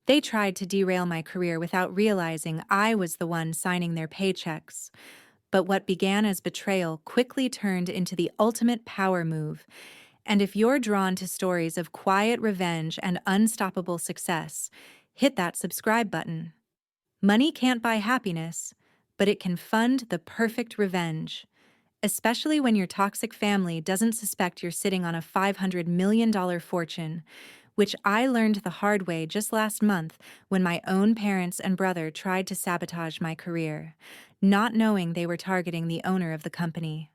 They tried to derail my career without realizing I was the one signing their paychecks. But what began as betrayal quickly turned into the ultimate power move. And if you're drawn to stories of quiet revenge and unstoppable success, hit that subscribe button. Money can't buy happiness, but it can fund the perfect revenge. Especially when your toxic family doesn't suspect you're sitting on a $500 million fortune, which I learned the hard way just last month when my own parents and brother tried to sabotage my career, not knowing they were targeting the owner of the company.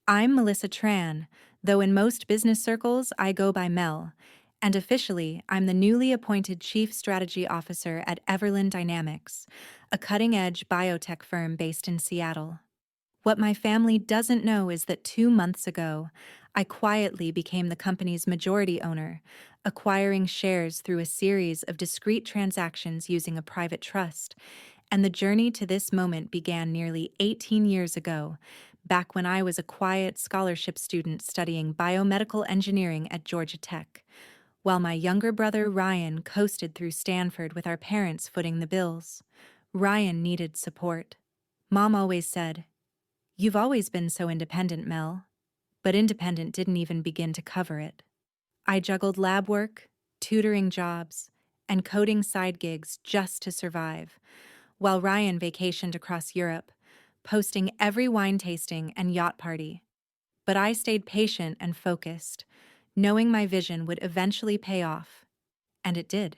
I'm Melissa Tran, though in most business circles I go by Mel, and officially I'm the newly appointed Chief Strategy Officer at Everlyn Dynamics, a cutting-edge biotech firm based in Seattle. What my family doesn't know is that 2 months ago, I quietly became the company's majority owner, acquiring shares through a series of discrete transactions using a private trust, and the journey to this moment began nearly 18 years ago, back when I was a quiet scholarship student studying biomedical engineering at Georgia Tech, while my younger brother Ryan coasted through Stanford with our parents footing the bills. Ryan needed support. Mom always said, "You've always been so independent, Mel." But independent didn't even begin to cover it. I juggled lab work, tutoring jobs, and coding side gigs just to survive, while Ryan vacationed across Europe, posting every wine tasting and yacht party. But I stayed patient and focused, knowing my vision would eventually pay off. And it did.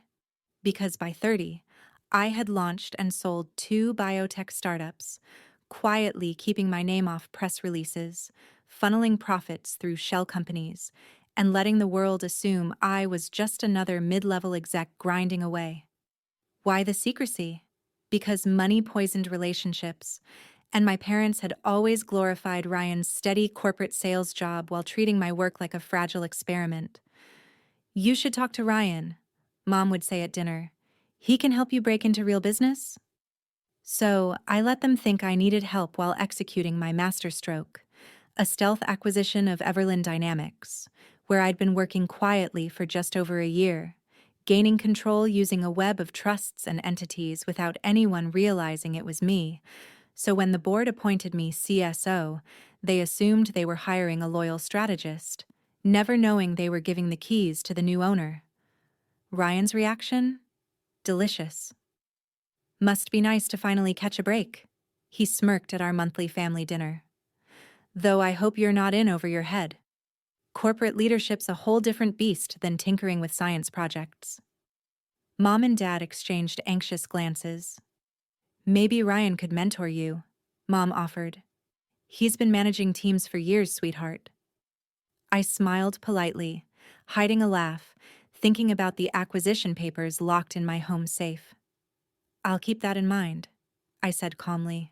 Because by 30, I had launched and sold 2 biotech startups, quietly keeping my name off press releases, funneling profits through shell companies, and letting the world assume I was just another mid-level exec grinding away. Why the secrecy? Because money poisoned relationships, and my parents had always glorified Ryan's steady corporate sales job while treating my work like a fragile experiment. "You should talk to Ryan," Mom would say at dinner. "He can help you break into real business." So I let them think I needed help while executing my masterstroke, a stealth acquisition of Everlyn Dynamics, where I'd been working quietly for just over a year, gaining control using a web of trusts and entities without anyone realizing it was me. So when the board appointed me CSO, they assumed they were hiring a loyal strategist, never knowing they were giving the keys to the new owner. Ryan's reaction? Delicious. "Must be nice to finally catch a break." He smirked at our monthly family dinner. "Though I hope you're not in over your head. Corporate leadership's a whole different beast than tinkering with science projects." Mom and Dad exchanged anxious glances. "Maybe Ryan could mentor you," Mom offered. "He's been managing teams for years, sweetheart." I smiled politely, hiding a laugh, thinking about the acquisition papers locked in my home safe. "I'll keep that in mind," I said calmly.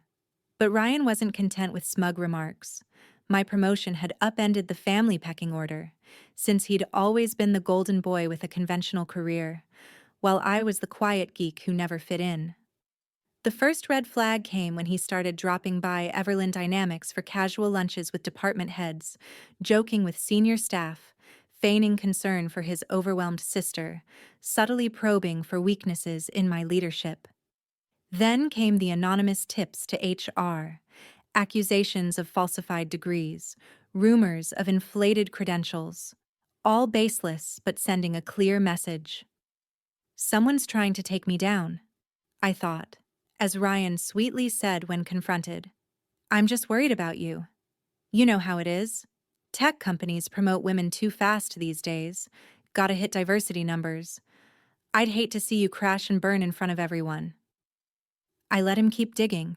But Ryan wasn't content with smug remarks. My promotion had upended the family pecking order, since he'd always been the golden boy with a conventional career, while I was the quiet geek who never fit in. The first red flag came when he started dropping by Everlyn Dynamics for casual lunches with department heads, joking with senior staff, feigning concern for his overwhelmed sister, subtly probing for weaknesses in my leadership. Then came the anonymous tips to HR, accusations of falsified degrees, rumors of inflated credentials, all baseless but sending a clear message. "Someone's trying to take me down," I thought, as Ryan sweetly said when confronted. "I'm just worried about you. You know how it is. Tech companies promote women too fast these days. Gotta hit diversity numbers. I'd hate to see you crash and burn in front of everyone." I let him keep digging,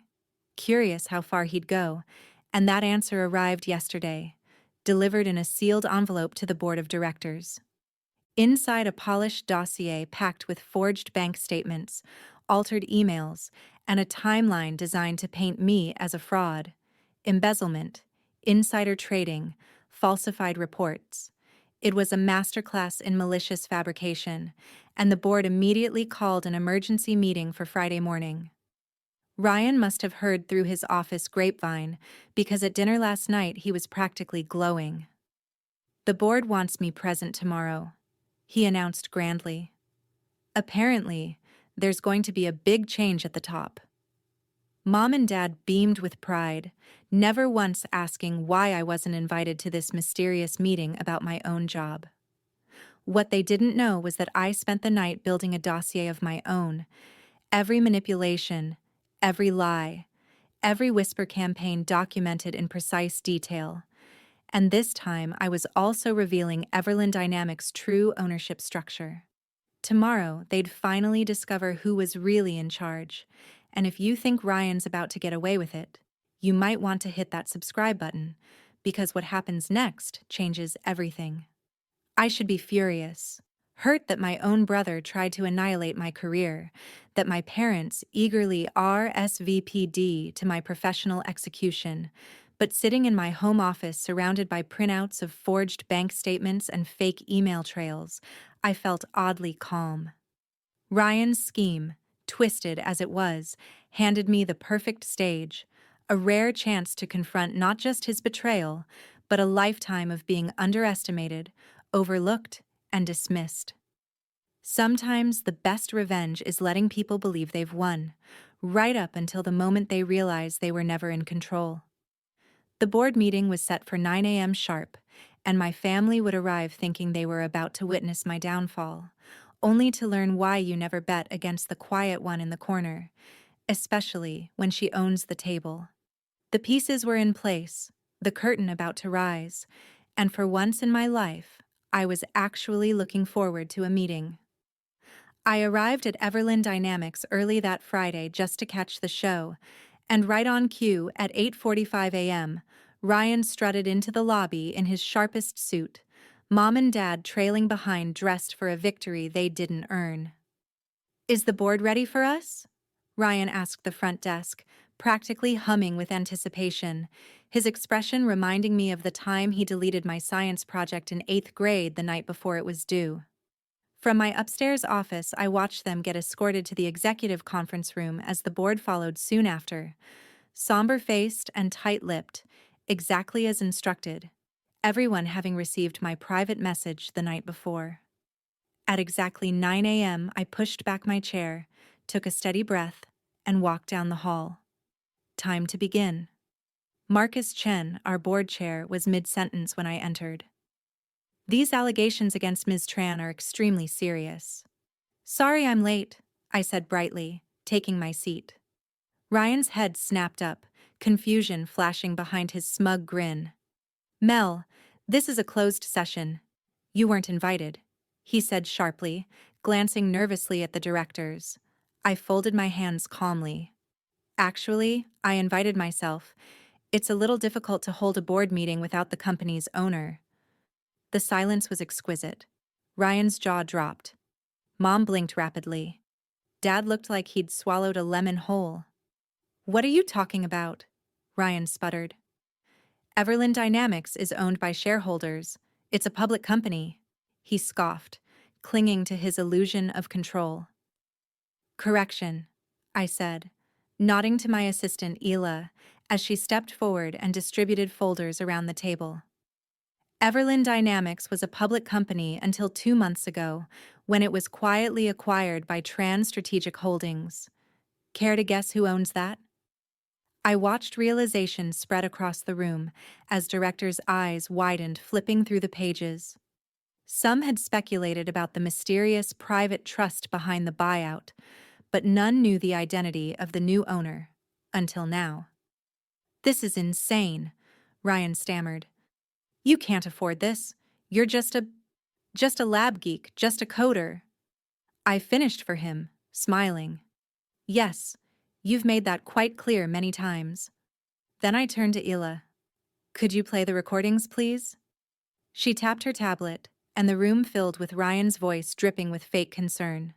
curious how far he'd go, and that answer arrived yesterday, delivered in a sealed envelope to the board of directors. Inside a polished dossier packed with forged bank statements, altered emails, and a timeline designed to paint me as a fraud, embezzlement, insider trading, falsified reports. It was a masterclass in malicious fabrication, and the board immediately called an emergency meeting for Friday morning. Ryan must have heard through his office grapevine, because at dinner last night he was practically glowing. "The board wants me present tomorrow," he announced grandly. Apparently, There's going to be a big change at the top." Mom and Dad beamed with pride, never once asking why I wasn't invited to this mysterious meeting about my own job. What they didn't know was that I spent the night building a dossier of my own. Every manipulation, every lie, every whisper campaign documented in precise detail. And this time, I was also revealing Everland Dynamics' true ownership structure. Tomorrow, they'd finally discover who was really in charge. And if you think Ryan's about to get away with it, you might want to hit that subscribe button, because what happens next changes everything. I should be furious, hurt that my own brother tried to annihilate my career, that my parents eagerly RSVP'd to my professional execution, but sitting in my home office surrounded by printouts of forged bank statements and fake email trails, I felt oddly calm. Ryan's scheme, twisted as it was, handed me the perfect stage, a rare chance to confront not just his betrayal, but a lifetime of being underestimated, overlooked, and dismissed. Sometimes the best revenge is letting people believe they've won, right up until the moment they realize they were never in control. The board meeting was set for 9 a.m. sharp, and my family would arrive thinking they were about to witness my downfall, only to learn why you never bet against the quiet one in the corner, especially when she owns the table. The pieces were in place, the curtain about to rise, and for once in my life, I was actually looking forward to a meeting. I arrived at Everland Dynamics early that Friday just to catch the show, and right on cue at 8:45 a.m., Ryan strutted into the lobby in his sharpest suit, Mom and Dad trailing behind dressed for a victory they didn't earn. "Is the board ready for us?" Ryan asked the front desk, practically humming with anticipation, his expression reminding me of the time he deleted my science project in 8th grade the night before it was due. From my upstairs office, I watched them get escorted to the executive conference room as the board followed soon after, somber-faced and tight-lipped, exactly as instructed, everyone having received my private message the night before. At exactly 9 a.m., I pushed back my chair, took a steady breath, and walked down the hall. Time to begin. Marcus Chen, our board chair, was mid-sentence when I entered. "These allegations against Ms. Tran are extremely serious." "Sorry I'm late," I said brightly, taking my seat. Ryan's head snapped up, confusion flashing behind his smug grin. "Mel, this is a closed session. You weren't invited," he said sharply, glancing nervously at the directors. I folded my hands calmly. "Actually, I invited myself. It's a little difficult to hold a board meeting without the company's owner." The silence was exquisite. Ryan's jaw dropped. Mom blinked rapidly. Dad looked like he'd swallowed a lemon whole. "What are you talking about?" Ryan sputtered. "Everland Dynamics is owned by shareholders. It's a public company," he scoffed, clinging to his illusion of control. "Correction," I said, nodding to my assistant Ela as she stepped forward and distributed folders around the table. Everland Dynamics was a public company until 2 months ago, when it was quietly acquired by Tran Strategic Holdings. Care to guess who owns that? I watched realization spread across the room as directors' eyes widened, flipping through the pages. Some had speculated about the mysterious private trust behind the buyout, but none knew the identity of the new owner, until now. "This is insane," Ryan stammered. "You can't afford this. You're just a lab geek, just a coder." I finished for him, smiling. "Yes, you've made that quite clear many times." Then I turned to Ela. "Could you play the recordings, please?" She tapped her tablet, and the room filled with Ryan's voice dripping with fake concern.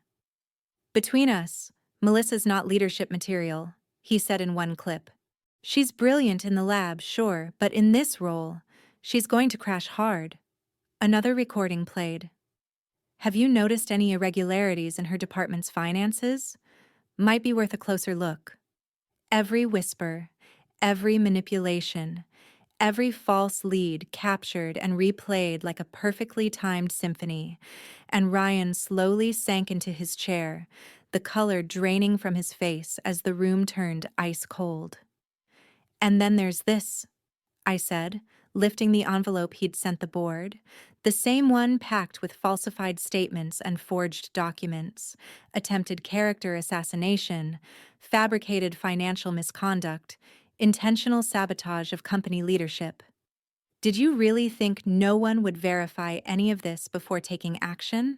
"Between us, Melissa's not leadership material," he said in one clip. "She's brilliant in the lab, sure, but in this role, she's going to crash hard." Another recording played. "Have you noticed any irregularities in her department's finances? Might be worth a closer look." Every whisper, every manipulation, every false lead captured and replayed like a perfectly timed symphony, and Ryan slowly sank into his chair, the color draining from his face as the room turned ice cold. "And then there's this," I said, lifting the envelope he'd sent the board, the same one packed with falsified statements and forged documents, attempted character assassination, fabricated financial misconduct, intentional sabotage of company leadership. "Did you really think no one would verify any of this before taking action?"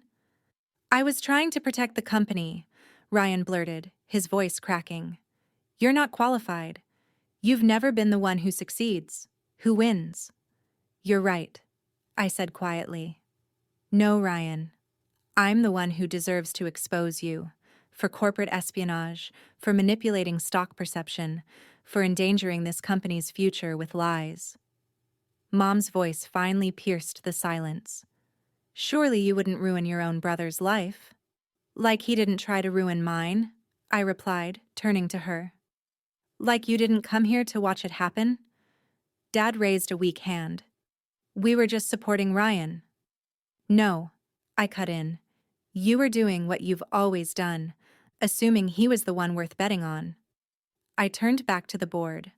"I was trying to protect the company," Ryan blurted, his voice cracking. "You're not qualified. You've never been the one who succeeds, who wins." "You're right," I said quietly. "No, Ryan. I'm the one who deserves to expose you. For corporate espionage, for manipulating stock perception, for endangering this company's future with lies." Mom's voice finally pierced the silence. "Surely you wouldn't ruin your own brother's life." "Like he didn't try to ruin mine," I replied, turning to her. "Like you didn't come here to watch it happen?" Dad raised a weak hand. "We were just supporting Ryan." "No," I cut in. "You were doing what you've always done, assuming he was the one worth betting on." I turned back to the board.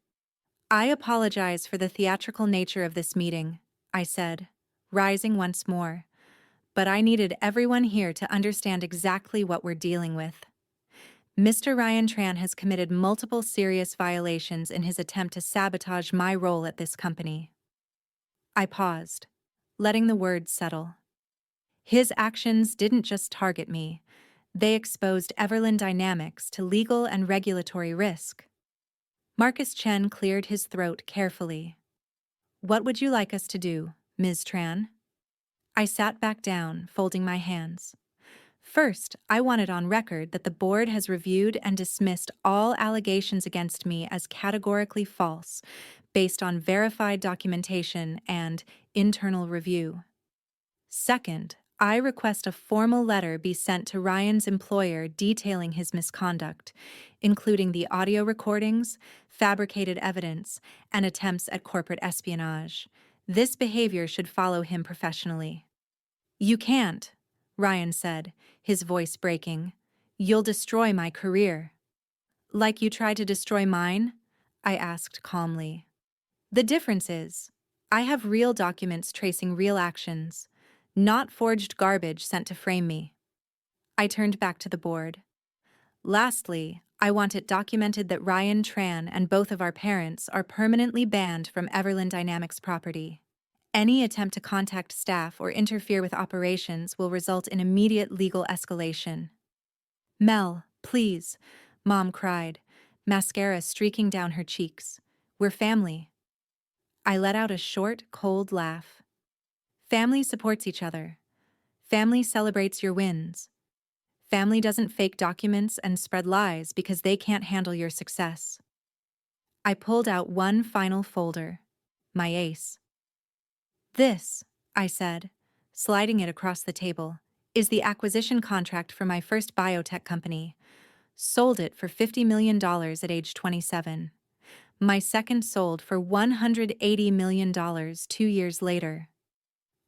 "I apologize for the theatrical nature of this meeting," I said, rising once more. "But I needed everyone here to understand exactly what we're dealing with. Mr. Ryan Tran has committed multiple serious violations in his attempt to sabotage my role at this company." I paused, letting the words settle. His actions didn't just target me, they exposed Everland Dynamics to legal and regulatory risk. Marcus Chen cleared his throat carefully. "What would you like us to do, Ms. Tran?" I sat back down, folding my hands. "First, I want it on record that the board has reviewed and dismissed all allegations against me as categorically false, based on verified documentation and internal review. Second, I request a formal letter be sent to Ryan's employer detailing his misconduct, including the audio recordings, fabricated evidence, and attempts at corporate espionage. This behavior should follow him professionally." "You can't," Ryan said, his voice breaking. "You'll destroy my career." "Like you tried to destroy mine?" I asked calmly. "The difference is, I have real documents tracing real actions, not forged garbage sent to frame me." I turned back to the board. "Lastly, I want it documented that Ryan Tran and both of our parents are permanently banned from Everland Dynamics property. Any attempt to contact staff or interfere with operations will result in immediate legal escalation." "Mel, please," Mom cried, mascara streaking down her cheeks. "We're family." I let out a short, cold laugh. "Family supports each other. Family celebrates your wins. Family doesn't fake documents and spread lies because they can't handle your success." I pulled out one final folder, my ace. "This," I said, sliding it across the table, "is the acquisition contract for my first biotech company. Sold it for $50 million at age 27. My second sold for $180 million 2 years later."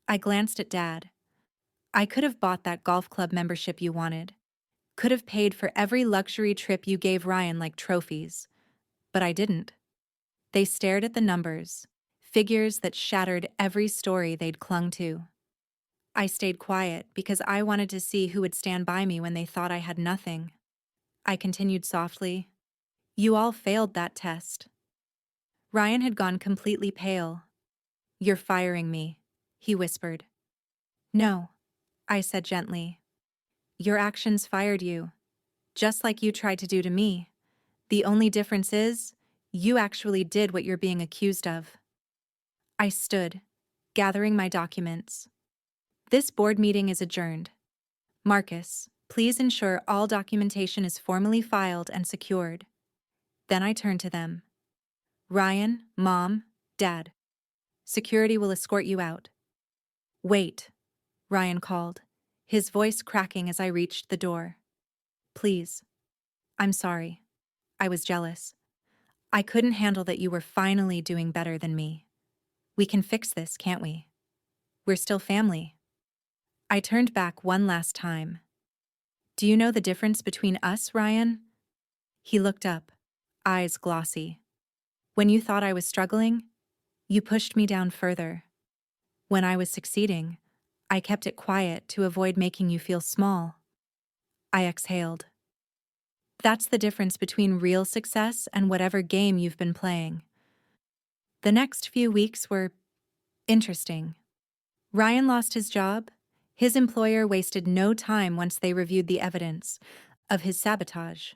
I glanced at Dad. "I could have bought that golf club membership you wanted. Could have paid for every luxury trip you gave Ryan like trophies. But I didn't." They stared at the numbers, figures that shattered every story they'd clung to. I stayed quiet because I wanted to see who would stand by me when they thought I had nothing. I continued softly, "You all failed that test." Ryan had gone completely pale. "You're firing me," he whispered. "No," I said gently. "Your actions fired you, just like you tried to do to me. The only difference is, you actually did what you're being accused of." I stood, gathering my documents. "This board meeting is adjourned. Marcus, please ensure all documentation is formally filed and secured." Then I turned to them. "Ryan, Mom, Dad, security will escort you out." "Wait," Ryan called, his voice cracking as I reached the door. "Please. I'm sorry. I was jealous. I couldn't handle that you were finally doing better than me. We can fix this, can't we? We're still family." I turned back one last time. Do you know the difference between us, Ryan? He looked up, eyes glossy. When you thought I was struggling, you pushed me down further. When I was succeeding, I kept it quiet to avoid making you feel small. I exhaled. That's the difference between real success and whatever game you've been playing. The next few weeks were interesting. Ryan lost his job. His employer wasted no time once they reviewed the evidence of his sabotage.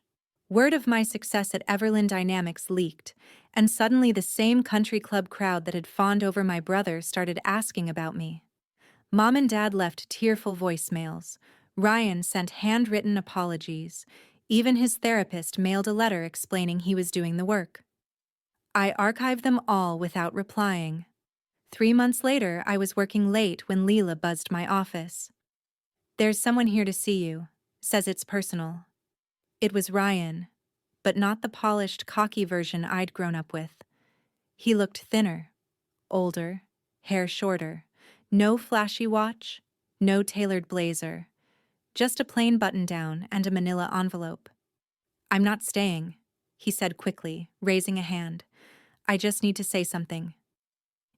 Word of my success at Everlyn Dynamics leaked, and suddenly the same country club crowd that had fawned over my brother started asking about me. Mom and Dad left tearful voicemails. Ryan sent handwritten apologies. Even his therapist mailed a letter explaining he was doing the work. I archived them all without replying. 3 months later, I was working late when Leela buzzed my office. "There's someone here to see you. Says it's personal." It was Ryan, but not the polished, cocky version I'd grown up with. He looked thinner, older, hair shorter, no flashy watch, no tailored blazer, just a plain button-down and a manila envelope. "I'm not staying," he said quickly, raising a hand. "I just need to say something."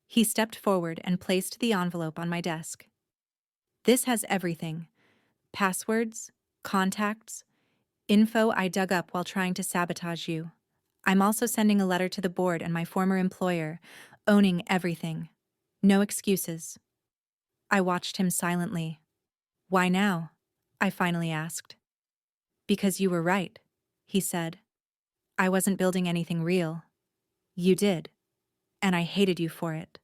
He stepped forward and placed the envelope on my desk. "This has everything: passwords, contacts, info I dug up while trying to sabotage you. I'm also sending a letter to the board and my former employer, owning everything. No excuses." I watched him silently. "Why now?" I finally asked. "Because you were right," he said. "I wasn't building anything real. You did, and I hated you for it."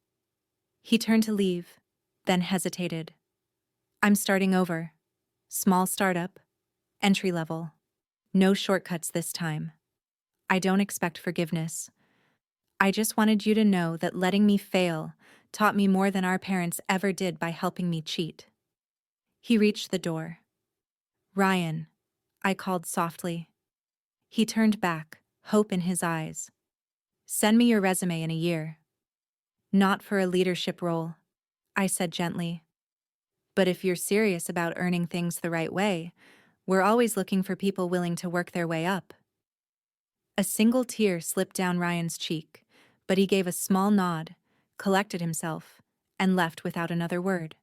He turned to leave, then hesitated. "I'm starting over. Small startup, entry level. No shortcuts this time. I don't expect forgiveness. I just wanted you to know that letting me fail taught me more than our parents ever did by helping me cheat." He reached the door. "Ryan," I called softly. He turned back, hope in his eyes. "Send me your resume in a year." "Not for a leadership role," I said gently. "But if you're serious about earning things the right way, we're always looking for people willing to work their way up." A single tear slipped down Ryan's cheek, but he gave a small nod, collected himself, and left without another word.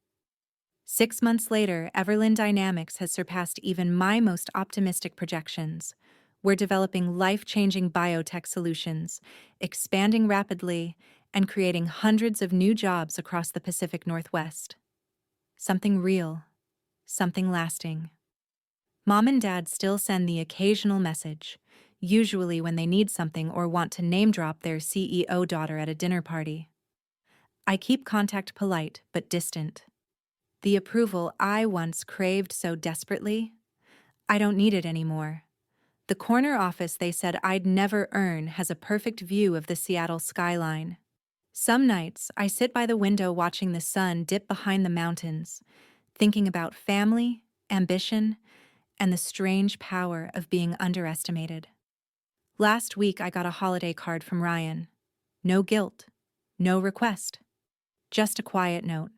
6 months later, Everlyn Dynamics has surpassed even my most optimistic projections. We're developing life-changing biotech solutions, expanding rapidly, and creating hundreds of new jobs across the Pacific Northwest. Something real, something lasting. Mom and Dad still send the occasional message, usually when they need something or want to name-drop their CEO daughter at a dinner party. I keep contact polite but distant. The approval I once craved so desperately, I don't need it anymore. The corner office they said I'd never earn has a perfect view of the Seattle skyline. Some nights, I sit by the window watching the sun dip behind the mountains, thinking about family, ambition, and the strange power of being underestimated. Last week, I got a holiday card from Ryan. No guilt, no request, just a quiet note.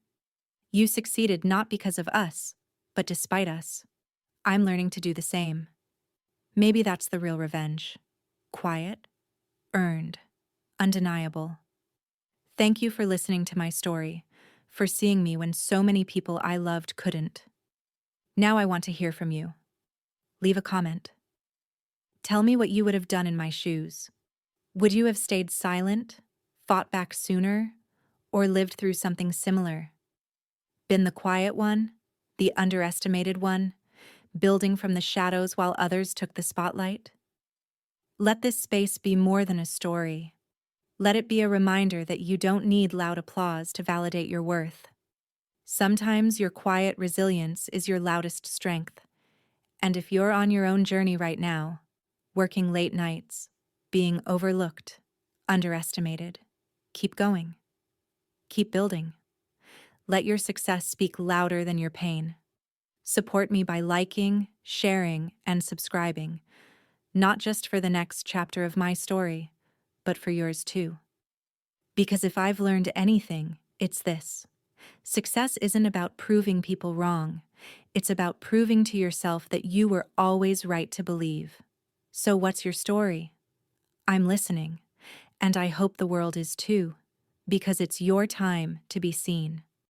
"You succeeded not because of us, but despite us. I'm learning to do the same." Maybe that's the real revenge. Quiet, earned, undeniable. Thank you for listening to my story, for seeing me when so many people I loved couldn't. Now I want to hear from you. Leave a comment. Tell me what you would have done in my shoes. Would you have stayed silent, fought back sooner, or lived through something similar? Been the quiet one, the underestimated one, building from the shadows while others took the spotlight? Let this space be more than a story. Let it be a reminder that you don't need loud applause to validate your worth. Sometimes your quiet resilience is your loudest strength. And if you're on your own journey right now, working late nights, being overlooked, underestimated, keep going. Keep building. Let your success speak louder than your pain. Support me by liking, sharing, and subscribing, not just for the next chapter of my story, but for yours too. Because if I've learned anything, it's this: Success isn't about proving people wrong. It's about proving to yourself that you were always right to believe. So what's your story? I'm listening, and I hope the world is too, because it's your time to be seen.